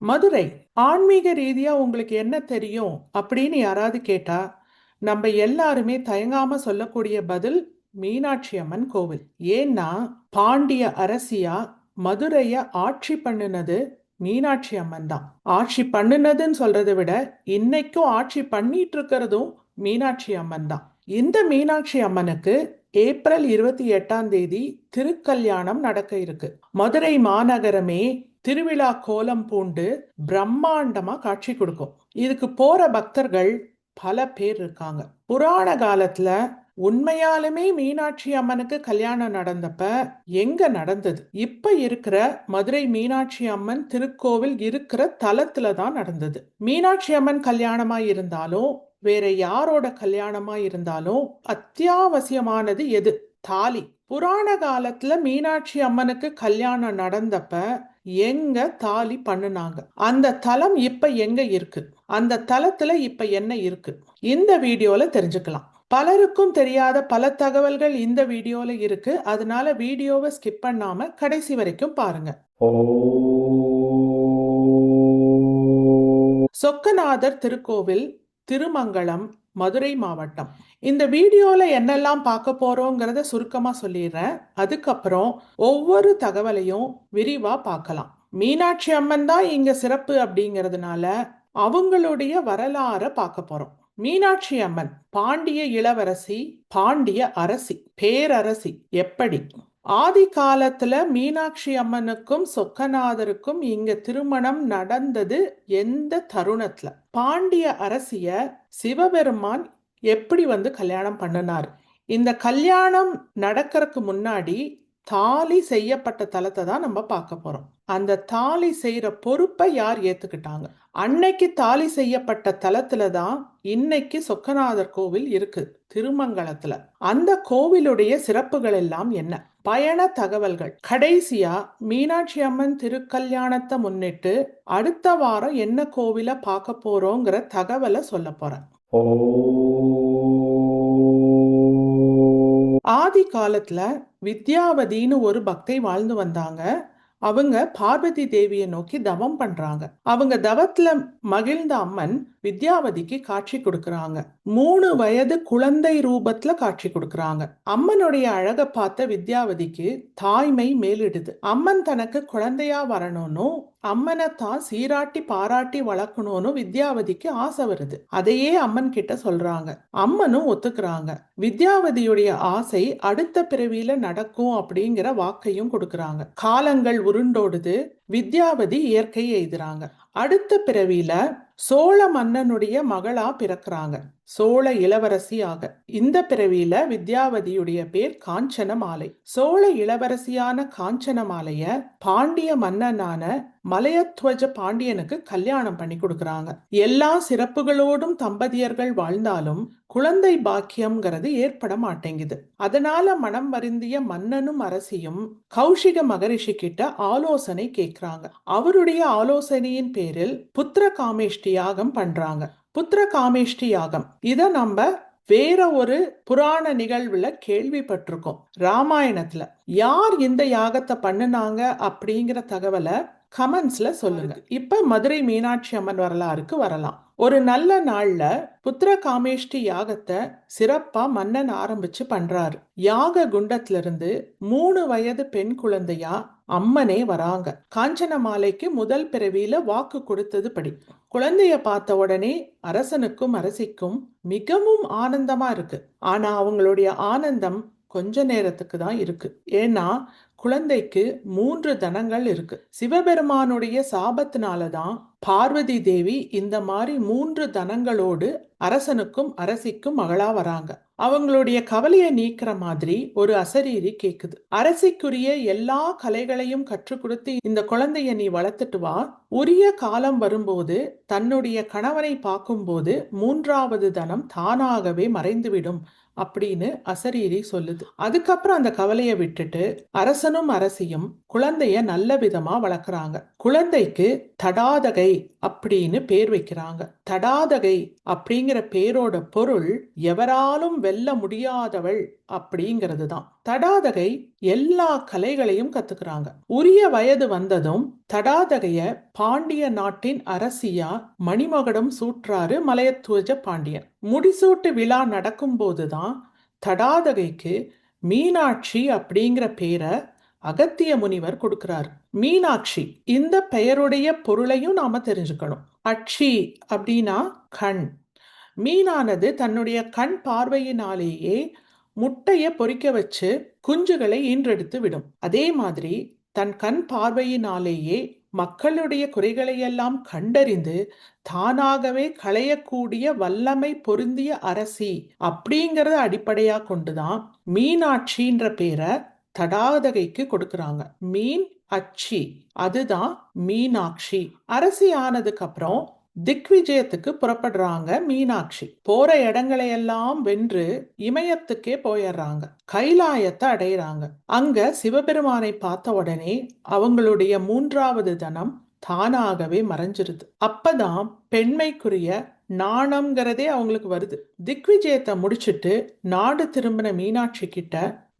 மதுரை ஆன்மீக ரீதியா உங்களுக்கு என்ன தெரியும் அப்படின்னு யாராவது கேட்டா நம்ம எல்லாருமே தயங்காம சொல்லக்கூடிய பதில் மீனாட்சி அம்மன் கோவில். ஏன்னா பாண்டிய அரசியா மதுரைய ஆட்சி பண்ணுனது மீனாட்சி அம்மன் தான். ஆட்சி பண்ணுனதுன்னு சொல்றதை விட இன்னைக்கும் ஆட்சி பண்ணிட்டு இருக்கிறதும் மீனாட்சி அம்மன் தான். இந்த மீனாட்சி அம்மனுக்கு ஏப்ரல் 28 திருக்கல்யாணம் நடக்க இருக்கு. மதுரை மாநகரமே திருவிழா கோலம் பூண்டு பிரம்மாண்டமா காட்சி கொடுக்கும். இதுக்கு போற பக்தர்கள் பல பேர் இருக்காங்க. புராண காலத்துல உண்மையாலுமே மீனாட்சி அம்மனுக்கு கல்யாணம் நடந்தப்ப எங்க நடந்தது? இப்ப இருக்கிற மதுரை மீனாட்சி அம்மன் திருக்கோவில் இருக்கிற தலத்துல தான் நடந்தது. மீனாட்சி அம்மன் கல்யாணமா இருந்தாலும் வேற யாரோட கல்யாணமா இருந்தாலும் அத்தியாவசியமானது எது? தாலி. புராண காலத்துல மீனாட்சி அம்மனுக்கு கல்யாணம் நடந்தப்ப எங்க தாலி பண்ணுனாங்க? அந்த தலம் இப்ப எங்க இருக்கு? அந்த தலத்துல இப்ப என்ன இருக்கு? இந்த வீடியோல தெரிஞ்சுக்கலாம். பலருக்கும் தெரியாத பல தகவல்கள் இந்த வீடியோல இருக்கு. அதனால வீடியோவை ஸ்கிப் பண்ணாம கடைசி வரைக்கும் பாருங்க. சொக்கநாதர் திருக்கோவில், திருமங்கலம், மதுரை மாவட்டம். இந்த வீடியோல என்னெல்லாம் பார்க்க போறோங்கிறத சுருக்கமா சொல்லிடுறேன். அதுக்கப்புறம் ஒவ்வொரு தகவலையும் விரிவா பார்க்கலாம். மீனாட்சி அம்மன் தான் இங்க சிறப்பு அப்படிங்கிறதுனால அவங்களுடைய வரலாற பார்க்க போறோம். மீனாட்சி அம்மன் பாண்டிய இளவரசி, பாண்டிய அரசி, பேரரசி. எப்படி ஆதி காலத்துல மீனாட்சி அம்மனுக்கும் சொக்கநாதருக்கும் இங்க திருமணம் நடந்தது? எந்த தருணத்துல? பாண்டிய அரசிய சிவபெருமான் எப்படி கல்யாணம் பண்ணினார்? இந்த கல்யாணம் நடக்கிறதுக்கு முன்னாடி தாலி செய்யப்பட்ட தலத்தை தான் நம்ம பார்க்க போறோம். அந்த தாலி செய்யற பொறுப்பை யார் ஏத்துக்கிட்டாங்க? அன்னைக்கு தாலி செய்யப்பட்ட தலத்துல தான் இன்னைக்கு சொக்கநாதர் கோவில் இருக்கு, திருமங்கலத்துல. அந்த கோவிலுடைய சிறப்புகள் எல்லாம் என்ன? பயண தகவல்கள். கடைசியா மீனாட்சி அம்மன் திருக்கல்யாணத்தை முன்னிட்டு அடுத்த வாரம் என்ன கோவில பார்க்க போறோங்கிற தகவலை சொல்ல போறேன். ஆதி காலத்துல வித்யாவதின்னு ஒரு பக்தை வாழ்ந்து வந்தாங்க. அவங்க பார்வதி தேவியை நோக்கி தவம் பண்றாங்க. அவங்க தவத்துல மகிழ்ந்த அம்மன் வித்யாவதிக்கு காட்சி கொடுக்கறாங்க. 3 வயது குழந்தை ரூபத்துல காட்சி கொடுக்கறாங்க. அம்மனுடைய அழக பார்த்த வித்யாவதிக்கு தாய்மை மேலிடுது. அம்மன் தனக்கு குழந்தையா வரணும்னு, அம்மனை தான் சீராட்டி பாராட்டி வளர்க்கணும்னு வித்யாவதிக்கு ஆசை வருது. அதையே அம்மன் கிட்ட சொல்றாங்க. அம்மனும் ஒத்துக்கிறாங்க. வித்யாவதியுடைய ஆசை அடுத்த பிறவியில நடக்கும் அப்படிங்கிற வாக்கையும் கொடுக்கறாங்க. காலங்கள் உருண்டோடுது. வித்யாவதி இயற்கை எய்துறாங்க. அடுத்த பிறவியில சோழ மன்னனுடைய மகளா பிறக்கிறாங்க, சோழ இளவரசியாக. இந்த பிறவியில வித்யாவதியுடைய பேர் காஞ்சனமாலை. சோழ இளவரசியான காஞ்சனமாலைய பாண்டிய மன்னனான மலையத்வஜ பாண்டியனுக்கு கல்யாணம் பண்ணி கொடுக்கறாங்க. எல்லா சிறப்புகளோடும் தம்பதியர்கள் வாழ்ந்தாலும் குழந்தை பாக்கியம்ங்கிறது ஏற்பட மாட்டேங்குது. அதனால மனம் வருந்திய மன்னனும் அரசியும் கௌஷிக மகரிஷி கிட்ட ஆலோசனை கேட்கிறாங்க. அவருடைய ஆலோசனையின் பேரில் புத்திர காமேஷ்டி யாகம் பண்றாங்க. புத்திர காமேஷ்டி யாகம் இத நம்ம வேற ஒரு புராண நிகழ்வுல கேள்விப்பட்டிருக்கோம், ராமாயணத்துல. யார் இந்த யாகத்தை பண்ணுனாங்க அப்படிங்கிற தகவலை கமெண்ட்ஸ்ல சொல்லுங்க. இப்ப மதுரை மீனாட்சி அம்மன் வரலாறுக்கு வரலாம். ஒரு நல்ல நாள்ல புத்திர காமேஷ்டி யாகத்தை சிறப்பா மன்னன் ஆரம்பிச்சு பண்றாரு. யாக குண்டத்துல இருந்து 3 வயது பெண் குழந்தையா அம்மனே வராங்க. காஞ்சனமாலைக்கு முதல் பிறவியில வாக்கு கொடுத்தது படி குழந்தைய பார்த்த உடனே அரசனுக்கும் அரசிக்கும் மிகவும் ஆனந்தமா இருக்கு. ஆனா அவங்களுடைய ஆனந்தம் கொஞ்ச நேரத்துக்கு தான் இருக்கு. ஏன்னா குழந்தைக்கு 3 தனங்கள் இருக்கு. சிவபெருமானுடைய சாபத்தினாலதான் பார்வதி தேவி இந்த மாதிரி 3 தனங்களோடு அரசனுக்கும் அரசிக்கும் மகளா வராங்க. அவங்களுடைய கவலையை நீக்கிற மாதிரி ஒரு அசரீரி கேக்குது. அரசிக்குரிய எல்லா கலைகளையும் கற்றுக் கொடுத்து இந்த குழந்தைய நீ வளர்த்துட்டு வா, உரிய காலம் வரும்போது தன்னுடைய கணவனை பார்க்கும்போது 3வது தனம் தானாகவே மறைந்துவிடும் அப்படின்னு அசரீரி சொல்லுது. அதுக்கப்புறம் அந்த கவலையை விட்டுட்டு அரசனும் அரசனும் அரசியும் குழந்தைய நல்ல விதமா வளர்க்குறாங்க. குழந்தைக்கு தடாதகை அப்படின்னு பேர் வைக்கிறாங்க. தடாதகை அப்படிங்கிற பேரோட பொருள் எவராலும் வெல்ல முடியாதவள் அப்படிங்கிறது தான். தடாதகை எல்லா கலைகளையும் கத்துக்கிறாங்க. உரிய வயது வந்ததும் தடாதகைய பாண்டிய நாட்டின் அரசியா மணிமகுடம் சூட்டுறாரு மலையத்துவஜ பாண்டியன். முடிசூட்டு விழா நடக்கும் போதுதான் தடாதகைக்கு மீனாட்சி அப்படிங்கிற பேரை அகத்திய முனிவர் கொடுக்கிறார். மீனாட்சி இந்த பெயருடைய பொருளையும் நாம தெரிஞ்சுக்கணும். அட்சி அப்படின்னா கண். மீனானது தன்னுடைய கண் பார்வையினாலேயே முட்டைய பொறிக்க வச்சு குஞ்சுகளை ஈன்றெடுத்து விடும். அதே மாதிரி தன் கண் பார்வையினாலேயே மக்களுடைய குறைகளையெல்லாம் கண்டறிந்து தானாகவே களையக்கூடிய வல்லமை பொருந்திய அரசி அப்படிங்கறத அடிப்படையா கொண்டுதான் மீனாட்சின்ற பேரை தடாதகைக்கு கொடுக்கறாங்க. மீன் அச்சி, அதுதான் மீனாட்சி. அரசி ஆனதுக்கு அப்புறம் திக்விஜயத்துக்கு புறப்படுறாங்க மீனாட்சி. போற இடங்களை எல்லாம் வென்று இமயத்துக்கே போயிடுறாங்க. கைலாயத்தை அடையிறாங்க. அங்க சிவபெருமானை பார்த்த உடனே அவங்களுடைய மூன்றாவது தனம் தானாகவே மறைஞ்சிருது. அப்பதான் பெண்மைக்குரிய நாணம்ங்கிறதே அவங்களுக்கு வருது. திக்விஜயத்தை முடிச்சிட்டு நாடு திரும்பின மீனாட்சி கிட்ட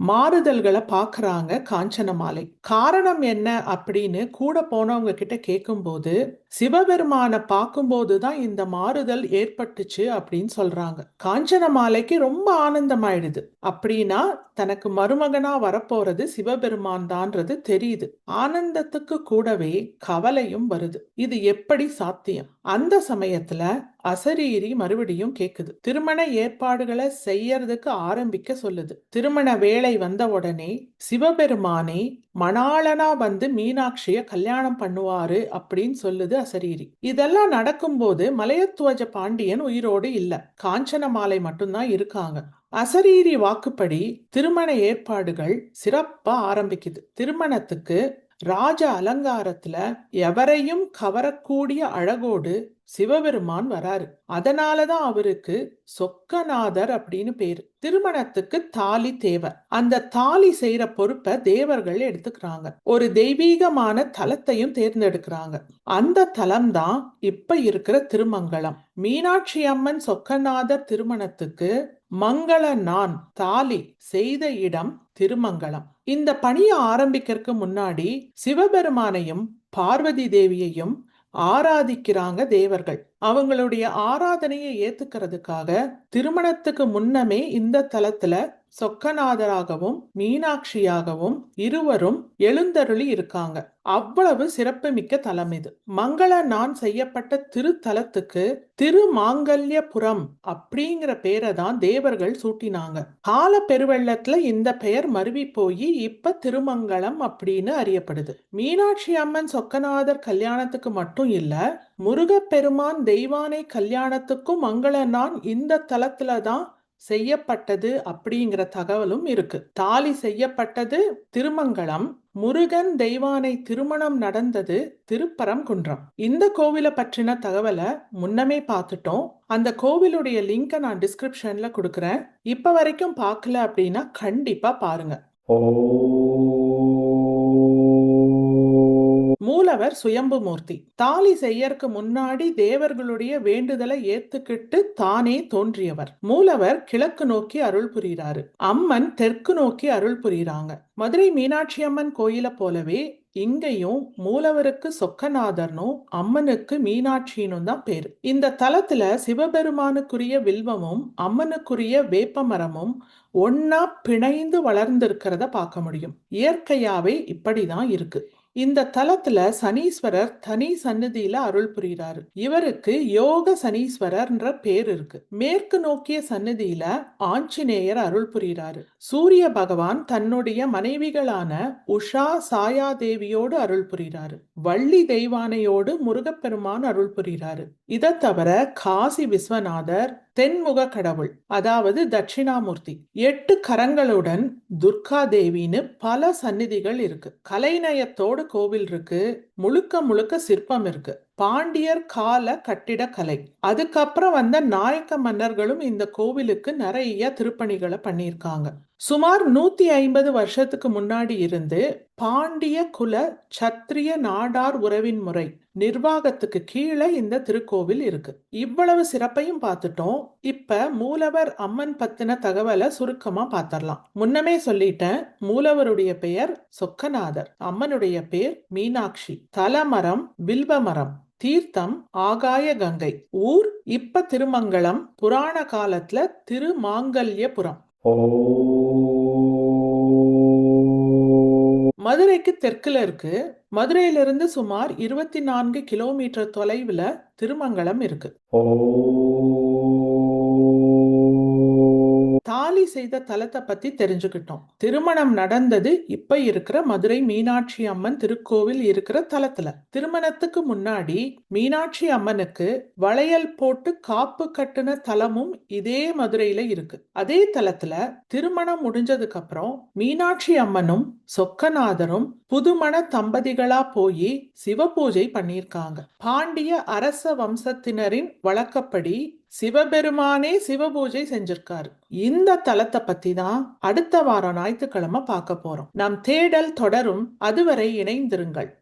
மாறுதல்களை பாக்குறாங்க காஞ்சனமாலை. காரணம் என்ன அப்படின்னு கூட போனவங்க கிட்ட கேட்கும்போது சிவபெருமான பார்க்கும்போதுதான் இந்த மாறுதல் ஏற்பட்டுச்சு அப்படின்னு சொல்றாங்க. காஞ்சனமாலைக்கு ரொம்ப ஆனந்தமாயிடுது. அப்படின்னா தனக்கு மருமகனா வரப்போறது சிவபெருமான் தான்றது தெரியுது. ஆனந்தத்துக்கு கூடவே கவலையும் வருது. இது எப்படி சாத்தியம்? அந்த சமயத்துல அசரீரி மறுபடியும் கேக்குது. திருமண ஏற்பாடுகளை செய்யறதுக்கு ஆரம்பிக்க சொல்லுது. திருமண வேளை வந்த உடனே சிவபெருமானே மணாளனா வந்து மீனாட்சிய கல்யாணம் பண்ணுவாரு அப்படின்னு சொல்லுது அசரீரி. இதெல்லாம் நடக்கும்போது மலையத்துவஜ பாண்டியன் உயிரோடு இல்ல. காஞ்சனமாலை மட்டும்தான் இருக்காங்க. அசரீரி வாக்குப்படி திருமண ஏற்பாடுகள் சிறப்பா ஆரம்பிக்குது. திருமணத்துக்கு ராஜ அலங்காரத்துல எவரையும் கவரக்கூடிய அழகோடு சிவபெருமான் வராரு. அதனாலதான் அவருக்கு சொக்கநாதர் அப்படின்னு பேரு. திருமணத்துக்கு தாலி தேவை. அந்த தாலி செய்யற பொறுப்பை தேவர்கள் எடுத்துக்கிறாங்க. ஒரு தெய்வீகமான தலத்தையும் தேர்ந்தெடுக்கிறாங்க. அந்த தலம் தான் இப்ப இருக்கிற திருமங்கலம். மீனாட்சி அம்மன் சொக்கநாதர் திருமணத்துக்கு மங்கள நான் தாலி செய்த இடம் திருமங்கலம். இந்த பணியை ஆரம்பிக்கிறதுக்கு முன்னாடி சிவபெருமானையும் பார்வதி தேவியையும் ஆராதிக்கிறாங்க தேவர்கள். அவங்களுடைய ஆராதனையை ஏத்துக்கிறதுக்காக திருமணத்துக்கு முன்னமே இந்த தலத்துல சொக்கநாதராகவும் மீனாட்சியாகவும் இருவரும் எழுந்தருளி இருக்காங்க. அவ்வளவு சிறப்பு மிக்க தலம் இது. மங்கள நான் செய்யப்பட்ட திருத்தலத்துக்கு திருமாங்கல்யபுரம் அப்படிங்கிற பேரை தான் தேவர்கள் சூட்டினாங்க. கால பெருவெள்ளத்துல இந்த பெயர் மருவி போய் இப்ப திருமங்கலம் அப்படின்னு அறியப்படுது. மீனாட்சி அம்மன் சொக்கநாதர் கல்யாணத்துக்கு மட்டும் இல்ல, முருகப்பெருமான் தெய்வானை கல்யாணத்துக்கும் மங்கள நான் இந்த தலத்துல தான் செய்யப்பட்டது அப்படிங்கிற தகவலும் இருக்கு. தாலி செய்யப்பட்டது திருமங்கலம், முருகன் தெய்வானை திருமணம் நடந்தது திருப்பரங்குன்றம். இந்த கோவிலை பற்றின தகவலை முன்னமே பார்த்துட்டோம். அந்த கோவிலுடைய லிங்கை நான் டிஸ்கிரிப்ஷன்ல கொடுக்குறேன். இப்ப வரைக்கும் பார்க்கல அப்படின்னா கண்டிப்பா பாருங்க. மூலவர் சுயம்புமூர்த்தி. தாலி செய்யறதுக்கு முன்னாடி தேவர்களுடைய வேண்டுதலை ஏத்துக்கிட்டு தானே தோன்றியவர். மூலவர் கிழக்கு நோக்கி அருள் புரிகிறாரு. அம்மன் தெற்கு நோக்கி அருள் புரிகிறாங்க. மதுரை மீனாட்சி அம்மன் கோயில போலவே இங்கேயும் மூலவருக்கு சொக்கநாதர்னும் அம்மனுக்கு மீனாட்சினும் தான் பேரு. இந்த தலத்துல சிவபெருமானுக்குரிய வில்வமும் அம்மனுக்குரிய வேப்ப மரமும் ஒன்னா பிணைந்து வளர்ந்திருக்கிறத பார்க்க முடியும். இயற்கையாவே இப்படிதான் இருக்கு. இந்த தலத்துல சனீஸ்வரர் தனி சன்னதியில அருள் புரிகிறாரு. இவருக்கு யோக சனீஸ்வரர்ன்ற பேர் இருக்கு. மேற்கு நோக்கிய சன்னதியில ஆஞ்சநேயர் அருள் புரிகிறாரு. சூரிய பகவான் தன்னுடைய மனைவிகளான உஷா சாயாதேவியோடு அருள் புரிகிறாரு. வள்ளி தெய்வானையோடு முருகப்பெருமான் அருள் புரிகிறாரு. இதை தவிர காசி விஸ்வநாதர் தென்முக கடவுள், அதாவது தட்சிணாமூர்த்தி, 8 கரங்களுடன் துர்கா தேவின்னு பல சந்நிதிகள் இருக்கு. கலைநயத்தோடு கோவில் இருக்கு. முழுக்க முழுக்க சிற்பம் இருக்கு. பாண்டியர் கால கட்டிடக்கலை. அதுக்கப்புறம் வந்த நாயக்க மன்னர்களும் இந்த கோவிலுக்கு நிறைய திருப்பணிகளை பண்ணியிருக்காங்க. சுமார் 150 வருஷத்துக்கு முன்னாடி இருந்து பாண்டிய குல சத்திரிய நாடார் உறவின் முறை நிர்வாகத்துக்கு கீழே இந்த திருக்கோவில் இருக்கு. இவ்வளவு சிறப்பையும் பார்த்துட்டோம். இப்ப மூலவர் அம்மன் பத்தின தகவலை சுருக்கமா பார்த்தரலாம். முன்னமே சொல்லிட்டேன், மூலவருடைய பெயர் சொக்கநாதர், அம்மனுடைய பேர் மீனாட்சி, தலமரம் வில்வமரம், தீர்த்தம் ஆகாய கங்கை, ஊர் இப்ப திருமங்கலம், புராண காலத்துல திருமாங்கல்யபுரம். மதுரைக்கு தெற்குல இருக்கு. மதுரையிலிருந்து சுமார் 24 கிலோமீட்டர் தொலைவுல திருமங்கலம் இருக்கு. தாலி செய்த தலத்தை பத்தி தெரிஞ்சுக்கிட்டோம். திருமணம் நடந்தது இப்ப இருக்கிற மதுரை மீனாட்சி அம்மன் திருக்கோவில் இருக்கிற தலத்துல. திருமணத்துக்கு முன்னாடி மீனாட்சி அம்மனுக்கு வளையல் போட்டு காப்பு கட்டுன தலமும் இதே மதுரையில இருக்கு. அதே தலத்துல திருமணம் முடிஞ்சதுக்கு அப்புறம் மீனாட்சி அம்மனும் சொக்கநாதரும் புதுமண தம்பதிகளா போய் சிவ பூஜை பண்ணியிருக்காங்க. பாண்டிய அரச வம்சத்தினரின் வழக்கப்படி சிவபெருமானே சிவபூஜை செஞ்சிருக்காரு. இந்த தலத்தை பத்தி தான் அடுத்த வாரம் ஞாயிற்றுக்கிழமை பார்க்க போறோம். நம் தேடல் தொடரும். அதுவரை இணைந்திருங்கள்.